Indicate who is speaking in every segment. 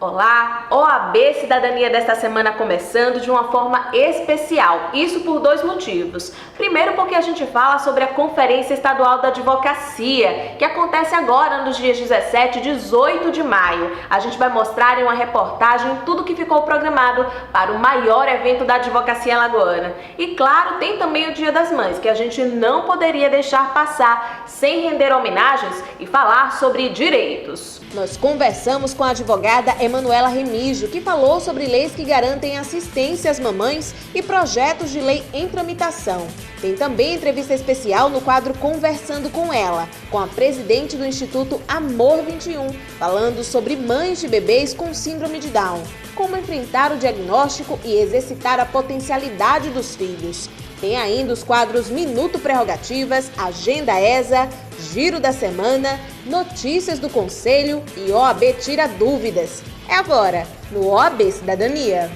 Speaker 1: Olá, OAB Cidadania desta semana começando de uma forma especial, isso por dois motivos. Primeiro porque a gente fala sobre a Conferência Estadual da Advocacia, que acontece agora nos dias 17 e 18 de maio. A gente vai mostrar em uma reportagem tudo que ficou programado para o maior evento da advocacia alagoana. E claro, tem também o Dia das Mães, que a gente não poderia deixar passar sem render homenagens e falar sobre direitos. Nós conversamos com a advogada Emanuela Remígio, que falou sobre leis que garantem assistência às mamães e projetos de lei em tramitação. Tem também entrevista especial no quadro Conversando com Ela, com a presidente do Instituto Amor 21, falando sobre mães de bebês com síndrome de Down, como enfrentar o diagnóstico e exercitar a potencialidade dos filhos. Tem ainda os quadros Minuto Prerrogativas, Agenda ESA, Giro da Semana, Notícias do Conselho e OAB Tira Dúvidas. É agora, no OAB Cidadania.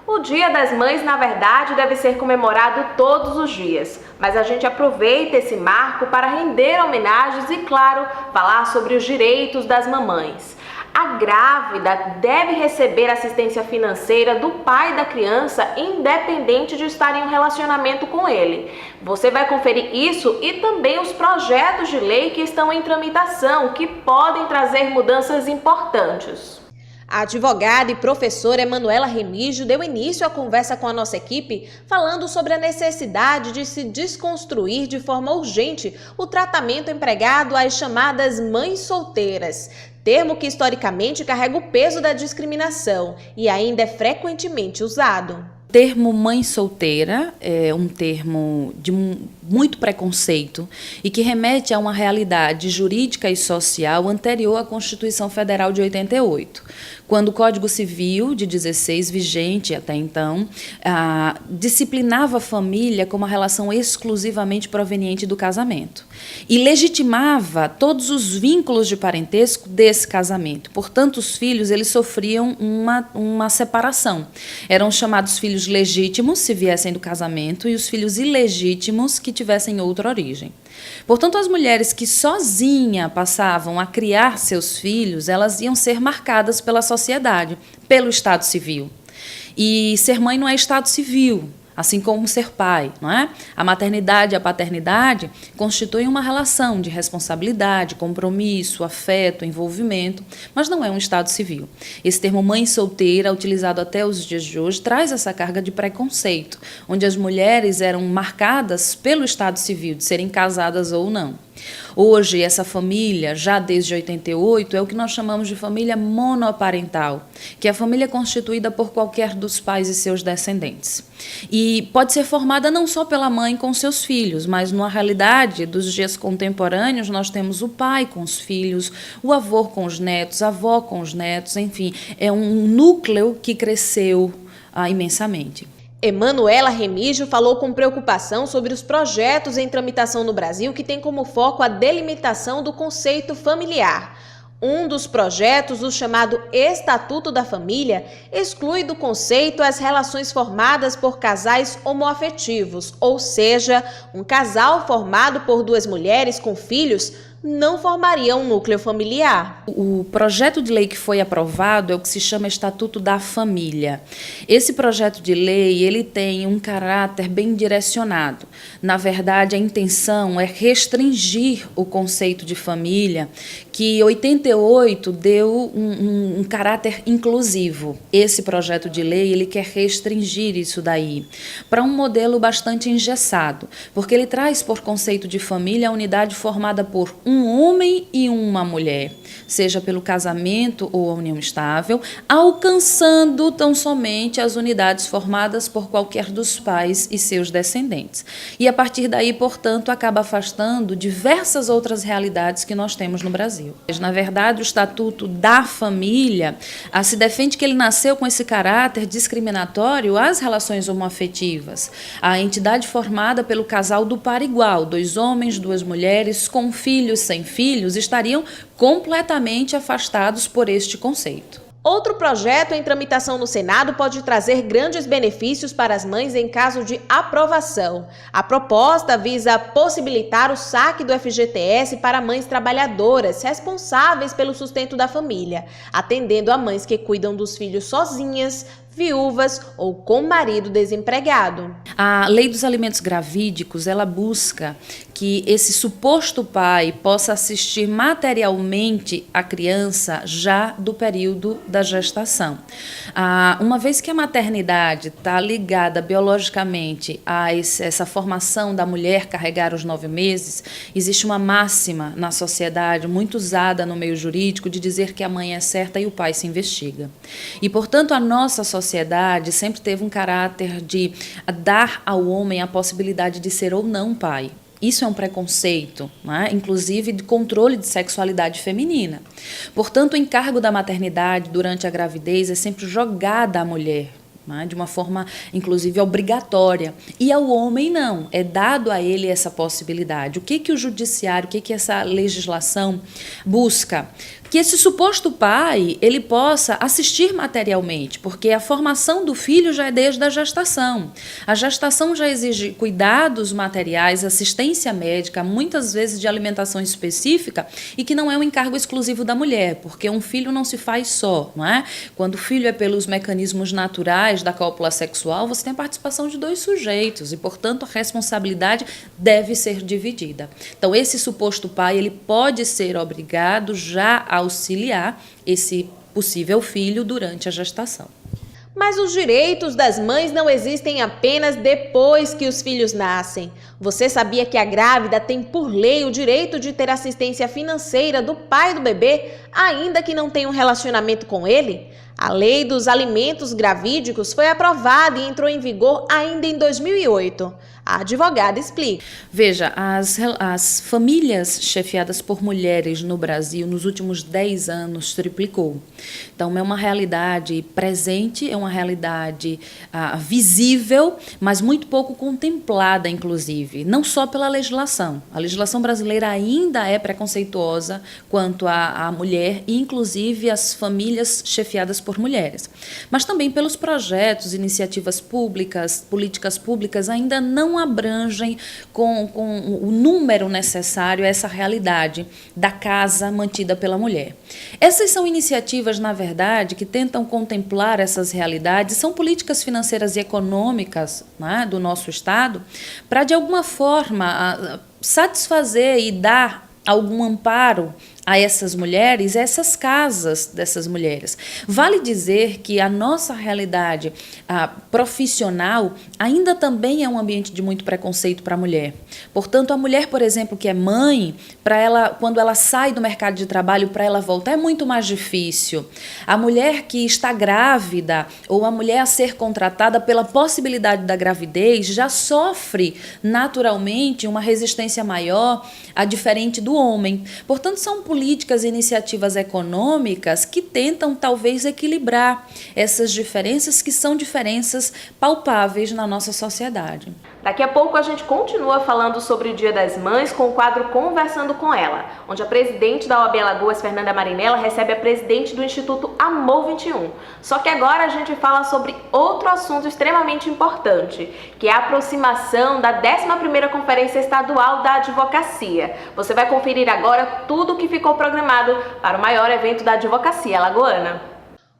Speaker 1: O Dia das Mães, na verdade, deve ser comemorado todos os dias, mas a gente aproveita esse marco para render homenagens e, claro, falar sobre os direitos das mamães. A grávida deve receber assistência financeira do pai da criança, independente de estar em um relacionamento com ele. Você vai conferir isso e também os projetos de lei que estão em tramitação, que podem trazer mudanças importantes. A advogada e professora Emanuela Remígio deu início à conversa com a nossa equipe, falando sobre a necessidade de se desconstruir de forma urgente o tratamento empregado às chamadas mães solteiras, termo que historicamente carrega o peso da discriminação e ainda é frequentemente usado.
Speaker 2: O termo mãe solteira é um termo de muito preconceito e que remete a uma realidade jurídica e social anterior à Constituição Federal de 88, quando o Código Civil de 16, vigente até então, disciplinava a família como uma relação exclusivamente proveniente do casamento e legitimava todos os vínculos de parentesco desse casamento. Portanto, os filhos eles sofriam uma separação. Eram chamados filhos legítimos, se viessem do casamento, e os filhos ilegítimos, que tivessem outra origem. Portanto, as mulheres que sozinha passavam a criar seus filhos, elas iam ser marcadas pela sociedade, pelo Estado Civil. E ser mãe não é Estado Civil, assim como ser pai, não é? A maternidade e a paternidade constituem uma relação de responsabilidade, compromisso, afeto, envolvimento, mas não é um Estado civil. Esse termo mãe solteira, utilizado até os dias de hoje, traz essa carga de preconceito, onde as mulheres eram marcadas pelo Estado civil, de serem casadas ou não. Hoje, essa família, já desde 88, é o que nós chamamos de família monoparental, que é a família constituída por qualquer dos pais e seus descendentes. E pode ser formada não só pela mãe com seus filhos, mas na realidade dos dias contemporâneos nós temos o pai com os filhos, o avô com os netos, a avó com os netos, enfim, é um núcleo que cresceu imensamente.
Speaker 1: Emanuela Remígio falou com preocupação sobre os projetos em tramitação no Brasil que tem como foco a delimitação do conceito familiar. Um dos projetos, o chamado Estatuto da Família, exclui do conceito as relações formadas por casais homoafetivos, ou seja, um casal formado por duas mulheres com filhos não formaria um núcleo familiar.
Speaker 2: O projeto de lei que foi aprovado é o que se chama Estatuto da Família. Esse projeto de lei ele tem um caráter bem direcionado. Na verdade, a intenção é restringir o conceito de família, que em 88 deu um caráter inclusivo. Esse projeto de lei ele quer restringir isso daí para um modelo bastante engessado, porque ele traz por conceito de família a unidade formada por um homem e uma mulher, seja pelo casamento ou a união estável, alcançando tão somente as unidades formadas por qualquer dos pais e seus descendentes. E a partir daí, portanto, acaba afastando diversas outras realidades que nós temos no Brasil. Na verdade, o Estatuto da Família se defende que ele nasceu com esse caráter discriminatório às relações homoafetivas. A entidade formada pelo casal do par igual, dois homens, duas mulheres, com filhos, sem filhos, estariam completamente afastados por este conceito.
Speaker 1: Outro projeto em tramitação no Senado pode trazer grandes benefícios para as mães em caso de aprovação. A proposta visa possibilitar o saque do FGTS para mães trabalhadoras responsáveis pelo sustento da família, atendendo a mães que cuidam dos filhos sozinhas, viúvas ou com marido desempregado.
Speaker 2: A Lei dos Alimentos Gravídicos, ela busca que esse suposto pai possa assistir materialmente a criança já do período da gestação. Uma vez que a maternidade está ligada biologicamente a essa formação da mulher carregar os 9 meses, existe uma máxima na sociedade, muito usada no meio jurídico, de dizer que a mãe é certa e o pai se investiga. E, portanto, a nossa sociedade sempre teve um caráter de dar ao homem a possibilidade de ser ou não pai. Isso é um preconceito, né? Inclusive de controle de sexualidade feminina. Portanto, o encargo da maternidade durante a gravidez é sempre jogada à mulher, né? De uma forma, inclusive, obrigatória. E ao homem não, é dado a ele essa possibilidade. O que o judiciário, o que essa legislação busca? Que esse suposto pai, ele possa assistir materialmente, porque a formação do filho já é desde a gestação. A gestação já exige cuidados materiais, assistência médica, muitas vezes de alimentação específica, e que não é um encargo exclusivo da mulher, porque um filho não se faz só, não é? Quando o filho é pelos mecanismos naturais da cópula sexual, você tem a participação de 2 sujeitos, e, portanto, a responsabilidade deve ser dividida. Então, esse suposto pai, ele pode ser obrigado já a auxiliar esse possível filho durante a gestação.
Speaker 1: Mas os direitos das mães não existem apenas depois que os filhos nascem. Você sabia que a grávida tem por lei o direito de ter assistência financeira do pai do bebê, ainda que não tenha um relacionamento com ele? A Lei dos Alimentos Gravídicos foi aprovada e entrou em vigor ainda em 2008. A advogada explica.
Speaker 2: Veja, as famílias chefiadas por mulheres no Brasil nos últimos 10 anos triplicou. Então, é uma realidade presente, é uma realidade visível, mas muito pouco contemplada, inclusive, não só pela legislação. A legislação brasileira ainda é preconceituosa quanto à mulher, e inclusive as famílias chefiadas por mulheres. Mas também pelos projetos, iniciativas públicas, políticas públicas ainda não abrangem com o número necessário a essa realidade da casa mantida pela mulher. Essas são iniciativas, na verdade, que tentam contemplar essas realidades, são políticas financeiras e econômicas, né, do nosso Estado, para, de alguma forma, satisfazer e dar algum amparo a essas mulheres, a essas casas dessas mulheres. Vale dizer que a nossa realidade profissional ainda também é um ambiente de muito preconceito para a mulher. Portanto, a mulher, por exemplo, que é mãe, para ela, quando ela sai do mercado de trabalho, para ela voltar é muito mais difícil. A mulher que está grávida ou a mulher a ser contratada pela possibilidade da gravidez já sofre naturalmente uma resistência maior, diferente do homem. Portanto, são políticas e iniciativas econômicas que tentam talvez equilibrar essas diferenças, que são diferenças palpáveis na nossa sociedade.
Speaker 1: Daqui a pouco a gente continua falando sobre o Dia das Mães com o quadro Conversando com Ela, onde a presidente da OAB Alagoas, Fernanda Marinella, recebe a presidente do Instituto Amor 21. Só que agora a gente fala sobre outro assunto extremamente importante, que é a aproximação da 11ª Conferência Estadual da Advocacia. Você vai conferir agora tudo o que ficou programado para o maior evento da advocacia alagoana.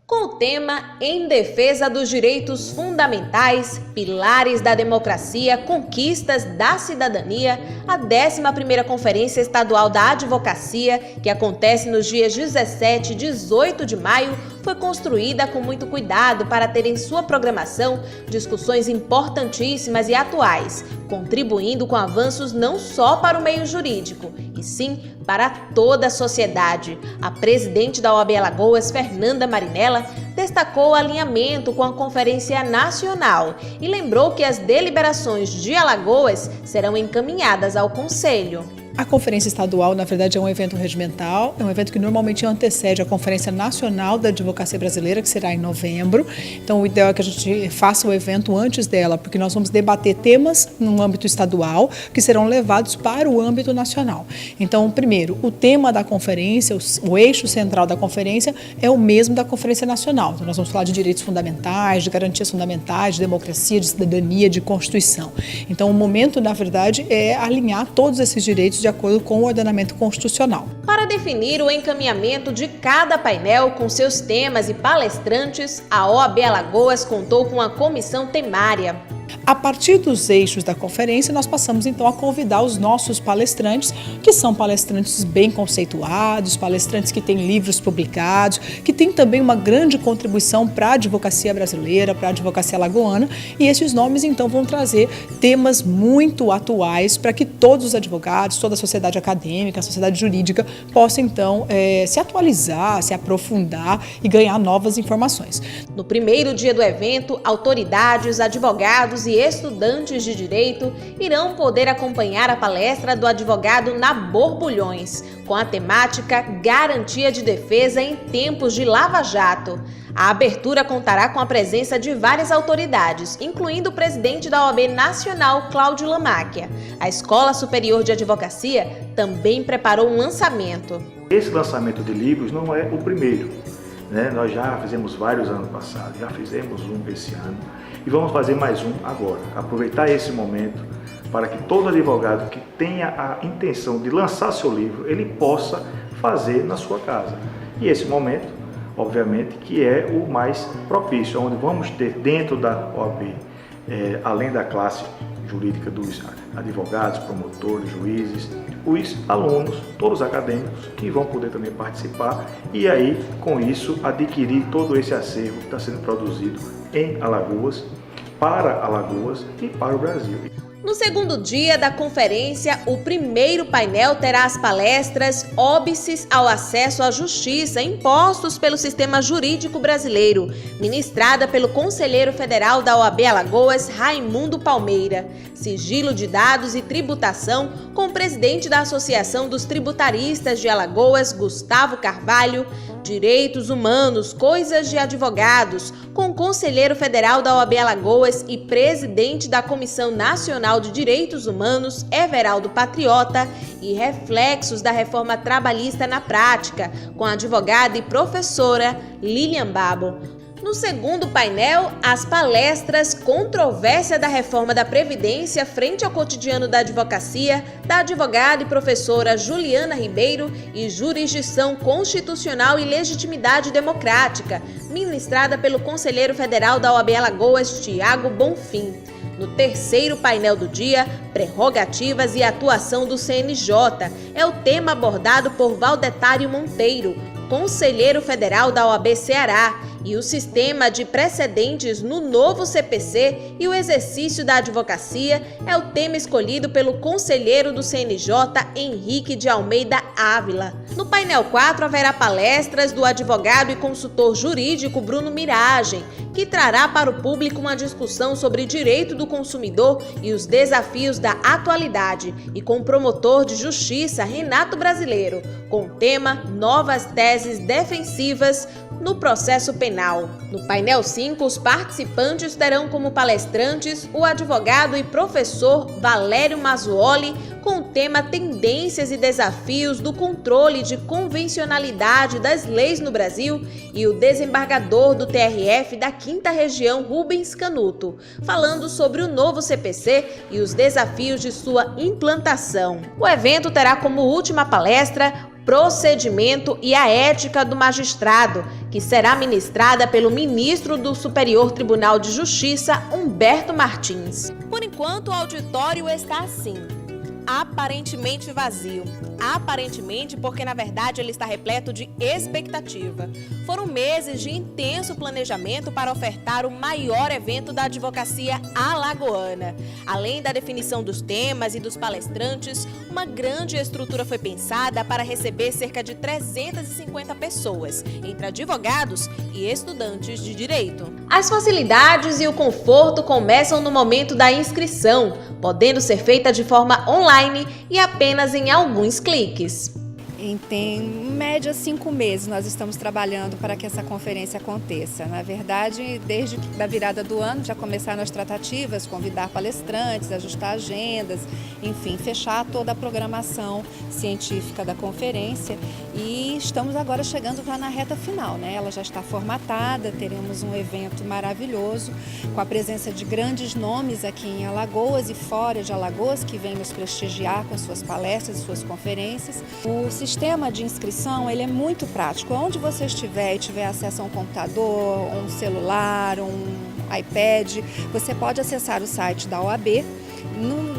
Speaker 1: Com o tema Em Defesa dos Direitos Fundamentais, Pilares da Democracia, Conquistas da Cidadania, a 11ª Conferência Estadual da Advocacia, que acontece nos dias 17 e 18 de maio, foi construída com muito cuidado para ter em sua programação discussões importantíssimas e atuais, contribuindo com avanços não só para o meio jurídico, e sim para toda a sociedade. A presidente da OAB Alagoas, Fernanda Marinella, destacou o alinhamento com a Conferência Nacional e lembrou que as deliberações de Alagoas serão encaminhadas ao Conselho.
Speaker 3: A Conferência Estadual, na verdade, é um evento regimental, é um evento que normalmente antecede a Conferência Nacional da Advocacia Brasileira, que será em novembro. Então, o ideal é que a gente faça o evento antes dela, porque nós vamos debater temas no âmbito estadual que serão levados para o âmbito nacional. Então, primeiro, o tema da conferência, o eixo central da conferência é o mesmo da Conferência Nacional. Então, nós vamos falar de direitos fundamentais, de garantias fundamentais, de democracia, de cidadania, de Constituição. Então, o momento, na verdade, é alinhar todos esses direitos de acordo com o ordenamento constitucional.
Speaker 1: Para definir o encaminhamento de cada painel com seus temas e palestrantes, a OAB Alagoas contou com uma comissão temária.
Speaker 3: A partir dos eixos da conferência, nós passamos então a convidar os nossos palestrantes, que são palestrantes bem conceituados, palestrantes que têm livros publicados, que têm também uma grande contribuição para a advocacia brasileira, para a advocacia alagoana, e esses nomes então vão trazer temas muito atuais para que todos os advogados, toda a sociedade acadêmica, a sociedade jurídica possam então se atualizar, se aprofundar e ganhar novas informações.
Speaker 1: No primeiro dia do evento, autoridades, advogados e estudantes de direito irão poder acompanhar a palestra do advogado Nabor Bulhões, com a temática Garantia de Defesa em Tempos de Lava Jato. A abertura contará com a presença de várias autoridades, incluindo o presidente da OAB Nacional, Cláudio Lamáquia. A Escola Superior de Advocacia também preparou um lançamento.
Speaker 4: Esse lançamento de livros não é o primeiro, né? Nós já fizemos vários anos passados, já fizemos um esse ano e vamos fazer mais um agora. Aproveitar esse momento para que todo advogado que tenha a intenção de lançar seu livro, ele possa fazer na sua casa. E esse momento, obviamente, que é o mais propício, onde vamos ter dentro da OAB, além da classe jurídica dos advogados, promotores, juízes, os alunos, todos os acadêmicos, que vão poder também participar e aí, com isso, adquirir todo esse acervo que está sendo produzido em Alagoas, para Alagoas e para o Brasil.
Speaker 1: No segundo dia da conferência, o primeiro painel terá as palestras Óbices ao Acesso à Justiça impostos pelo sistema jurídico brasileiro, ministrada pelo conselheiro federal da OAB Alagoas, Raimundo Palmeira. Sigilo de dados e tributação, com o presidente da Associação dos Tributaristas de Alagoas, Gustavo Carvalho. Direitos humanos, coisas de advogados, com o conselheiro federal da OAB Alagoas e presidente da Comissão Nacional de Direitos Humanos, Everaldo Patriota, e reflexos da reforma trabalhista na prática, com a advogada e professora Lilian Babo. No segundo painel, as palestras Controvérsia da Reforma da Previdência frente ao cotidiano da advocacia, da advogada e professora Juliana Ribeiro, e Jurisdição Constitucional e Legitimidade Democrática, ministrada pelo conselheiro federal da OAB Alagoas, Tiago Bonfim. No terceiro painel do dia, Prerrogativas e Atuação do CNJ, é o tema abordado por Valdetário Monteiro, conselheiro federal da OAB Ceará, e o sistema de precedentes no novo CPC e o exercício da advocacia é o tema escolhido pelo conselheiro do CNJ, Henrique de Almeida Ávila. No painel 4 haverá palestras do advogado e consultor jurídico Bruno Miragem, que trará para o público uma discussão sobre direito do consumidor e os desafios da atualidade, e com o promotor de justiça Renato Brasileiro, com o tema Novas Teses Defensivas no Processo Penal. No painel 5, os participantes terão como palestrantes o advogado e professor Valério Mazzuoli, com o tema Tendências e Desafios do Controle de Convencionalidade das Leis no Brasil, e o desembargador do TRF da 5ª Região, Rubens Canuto, falando sobre o novo CPC e os desafios de sua implantação. O evento terá como última palestra Procedimento e a Ética do Magistrado, que será ministrada pelo ministro do Superior Tribunal de Justiça, Humberto Martins. Por enquanto, o auditório está assim, aparentemente vazio. Aparentemente, porque na verdade ele está repleto de expectativa. Foram meses de intenso planejamento para ofertar o maior evento da advocacia alagoana. Além da definição dos temas e dos palestrantes, Uma grande estrutura foi pensada para receber cerca de 350 pessoas, entre advogados e estudantes de direito. As facilidades e o conforto começam no momento da inscrição, podendo ser feita de forma online e apenas em alguns cliques.
Speaker 5: Em média 5 meses nós estamos trabalhando para que essa conferência aconteça. Na verdade, desde a virada do ano já começaram as tratativas, convidar palestrantes, ajustar agendas, enfim, fechar toda a programação científica da conferência e estamos agora chegando já na reta final, né? Ela já está formatada, teremos um evento maravilhoso com a presença de grandes nomes aqui em Alagoas e fora de Alagoas que vêm nos prestigiar com suas palestras e suas conferências. O sistema de inscrição ele é muito prático. Onde você estiver e tiver acesso a um computador, um celular, um iPad, você pode acessar o site da OAB.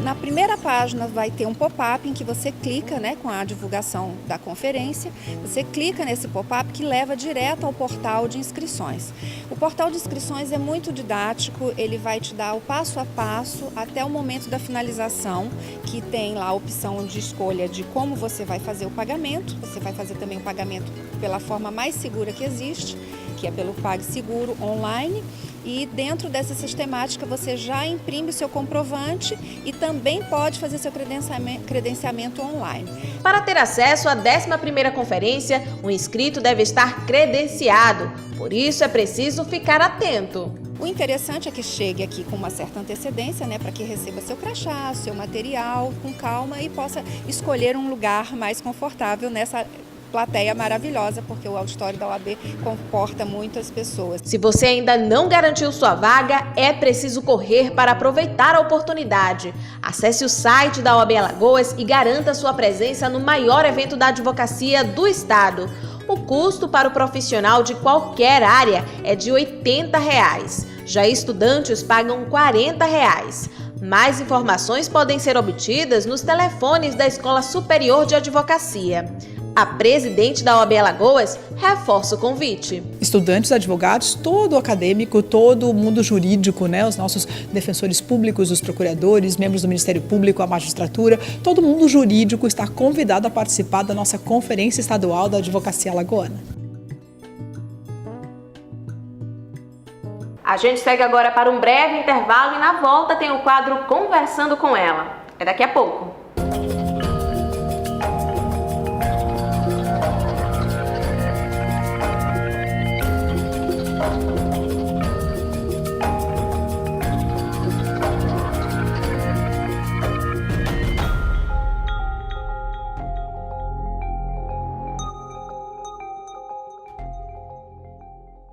Speaker 5: Na primeira página vai ter um pop-up em que você clica, né, com a divulgação da conferência, você clica nesse pop-up que leva direto ao portal de inscrições. O portal de inscrições é muito didático, ele vai te dar o passo a passo até o momento da finalização, que tem lá a opção de escolha de como você vai fazer o pagamento. Você vai fazer também o pagamento pela forma mais segura que existe, que é pelo PagSeguro online. E dentro dessa sistemática você já imprime o seu comprovante e também pode fazer seu credenciamento online.
Speaker 1: Para ter acesso à 11ª conferência, o inscrito deve estar credenciado, por isso é preciso ficar atento.
Speaker 5: O interessante é que chegue aqui com uma certa antecedência, né, para que receba seu crachá, seu material com calma e possa escolher um lugar mais confortável nessa plateia maravilhosa, porque o auditório da OAB comporta muitas pessoas.
Speaker 1: Se você ainda não garantiu sua vaga, é preciso correr para aproveitar a oportunidade. Acesse o site da OAB Alagoas e garanta sua presença no maior evento da advocacia do estado. O custo para o profissional de qualquer área é de R$ 80. Já estudantes pagam R$ 40. Mais informações podem ser obtidas nos telefones da Escola Superior de Advocacia. A presidente da OAB Alagoas reforça o convite.
Speaker 3: Estudantes, advogados, todo o acadêmico, todo o mundo jurídico, né? Os nossos defensores públicos, os procuradores, membros do Ministério Público, a magistratura, todo mundo jurídico está convidado a participar da nossa Conferência Estadual da Advocacia Alagoana.
Speaker 1: A gente segue agora para um breve intervalo e na volta tem o quadro Conversando com Ela. É daqui a pouco.